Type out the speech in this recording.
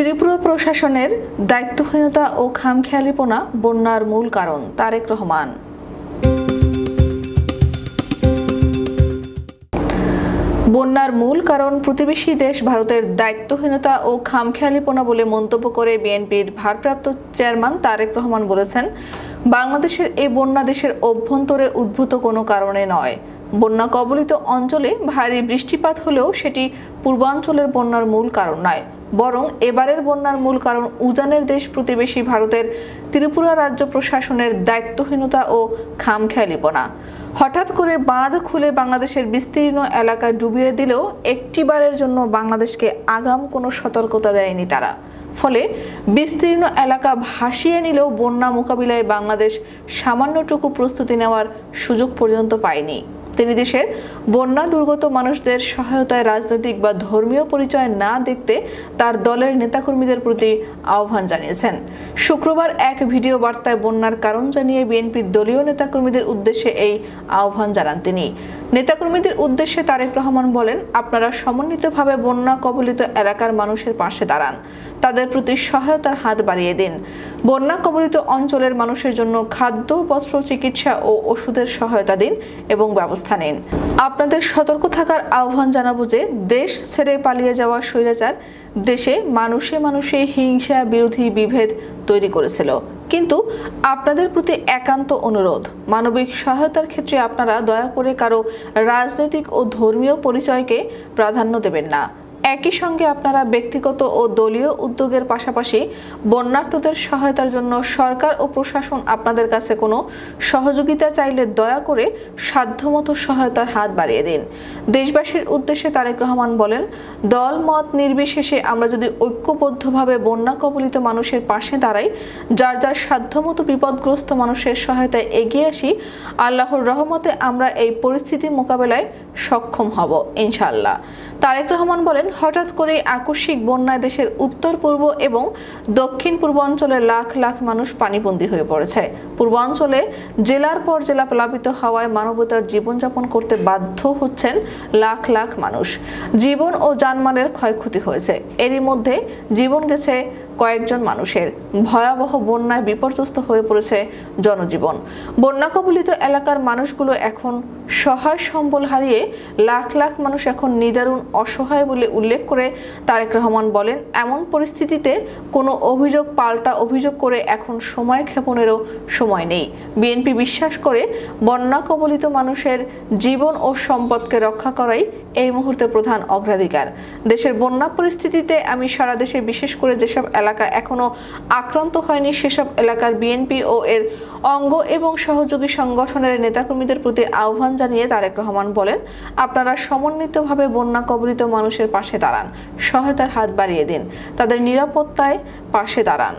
ত্রিপুরা প্রশাসনের দায়িত্বহীনতা ও খামখেয়ালিপনা বন্যার মূল কারণ। তারেক রহমান। বন্যার মূল কারণ প্রতিবেশী দেশ ভারতের দায়িত্বহীনতা ও খামখেয়ালিপনা বলে মন্তব্য করে বিএনপির ভারপ্রাপ্ত চেয়ারম্যান তারেক রহমান বলেছেন, বাংলাদেশের এই বন্যা দেশের অভ্যন্তরে উদ্ভূত কোনো কারণে নয়। বন্যা কবলিত অঞ্চলে ভারী বৃষ্টিপাত হলেও সেটি পূর্বাঞ্চলের বন্যার মূল কারণ নয়, বরং এবারের বন্যার মূল কারণ উজানের দেশ প্রতিবেশী ভারতের ত্রিপুরা রাজ্য প্রশাসনের দায়িত্বহীনতা ও খামখেয়ালিপনা। হঠাৎ করে বাঁধ খুলে বাংলাদেশের বিস্তীর্ণ এলাকা ডুবিয়ে দিলেও একটিবারের জন্য বাংলাদেশকে আগাম কোনো সতর্কতা দেয়নি তারা। ফলে বিস্তীর্ণ এলাকা ভাসিয়ে নিলেও বন্যা মোকাবিলায় বাংলাদেশ সামান্যটুকু প্রস্তুতি নেওয়ার সুযোগ পর্যন্ত পায়নি। তিনি দেশের বন্যা দুর্গত মানুষদের সহায়তায় রাজনৈতিক বা ধর্মীয় পরিচয় না দেখতে তার দলের নেতাকর্মীদের প্রতি আহ্বান জানিয়েছেন। শুক্রবার এক ভিডিও বার্তায় বন্যার কারণ জানিয়ে বিএনপির দলীয় নেতাকর্মীদের উদ্দেশ্যে এই আহ্বান জানান তিনি। নেতাকর্মীদের উদ্দেশ্যে তারেক রহমান বলেন, আপনারা সমন্বিতভাবে বন্যা কবলিত এলাকার মানুষের পাশে দাঁড়ান, তাদের প্রতি সহায়তার হাত বাড়িয়ে দিন। বন্যা কবলিত অঞ্চলের মানুষের জন্য খাদ্য, বস্ত্র, চিকিৎসা ও ওষুধের সহায়তা দিন এবং ব্যবস্থা নিন। আপনাদের সতর্ক থাকার আহ্বান জানাবো যে দেশ ছেড়ে পালিয়ে যাওয়া স্বৈরাচার দেশে মানুষে মানুষে হিংসা বিরোধী বিভেদ তৈরি করেছিল। কিন্তু আপনাদের প্রতি একান্ত অনুরোধ, মানবিক সহায়তার ক্ষেত্রে আপনারা দয়া করে কারো রাজনৈতিক ও ধর্মীয় পরিচয়কে প্রাধান্য দেবেন না। একই সঙ্গে আপনারা ব্যক্তিগত ও দলীয় উদ্যোগের পাশাপাশি বন্যার্তদের সহায়তার জন্য সরকার ও প্রশাসন আপনাদের কাছে কোনো সহযোগিতা চাইলে দয়া করে সাধ্যমতো সহায়তার হাত বাড়িয়ে দিন। দেশবাসীর উদ্দেশ্যে তারেক রহমান বলেন, দল মত নির্বিশেষে আমরা যদি ঐক্যবদ্ধভাবে বন্যা কবলিত মানুষের পাশে দাঁড়াই, যার যার সাধ্যমতো বিপদগ্রস্ত মানুষের সহায়তায় এগিয়ে আসি, আল্লাহর রহমতে আমরা এই পরিস্থিতি মোকাবেলায় সক্ষম হব ইনশাআল্লাহ। তারেক রহমান বলেন, হঠাৎ করে আকস্মিক বন্যায় দেশের উত্তর পূর্ব এবং দক্ষিণ পূর্বাঞ্চলের লাখ লাখ মানুষ পানিবন্দী হয়ে পড়েছে। পূর্বাঞ্চলে জেলার পর জেলা প্লাবিত হওয়ায় মানবতার জীবনযাপন করতে বাধ্য হচ্ছেন লাখ লাখ মানুষ। জীবন ও জানমালের ক্ষয়ক্ষতি হয়েছে। এরই মধ্যে জীবন গেছে কয়েকজন মানুষের। ভয়াবহ বন্যায় বিপর্যস্ত হয়ে পড়েছে জনজীবন। বন্যা কবলিত এলাকার মানুষগুলো এখন সহায় সম্বল হারিয়ে লাখ লাখ মানুষ এখন নিদারুণ অসহায় বলে উল্লেখ করে তারেক রহমান বলেন, এমন পরিস্থিতিতে কোনো অভিযোগ পাল্টা অভিযোগ করে এখন সময় ক্ষেপণেরও সময় নেই। বিএনপি বিশ্বাস করে বন্যা কবলিত মানুষের জীবন ও সম্পদকে রক্ষা করাই এই মুহূর্তে প্রধান অগ্রাধিকার। দেশের বন্যা পরিস্থিতিতে আমি সারা দেশে বিশেষ করে যেসব এলাকা এখনো আক্রান্ত হয়নি সেসব এলাকার বিএনপি ও এর অঙ্গ এবং সহযোগী সংগঠনের নেতাকর্মীদের প্রতি আহ্বান জানিয়ে তারেক রহমান বলেন, আপনারা সমন্বিতভাবে বন্যা কবলিত মানুষের পাশে দাঁড়ান, সহায়তার হাত বাড়িয়ে দিন, তাদের নিরাপত্তায় পাশে দাঁড়ান।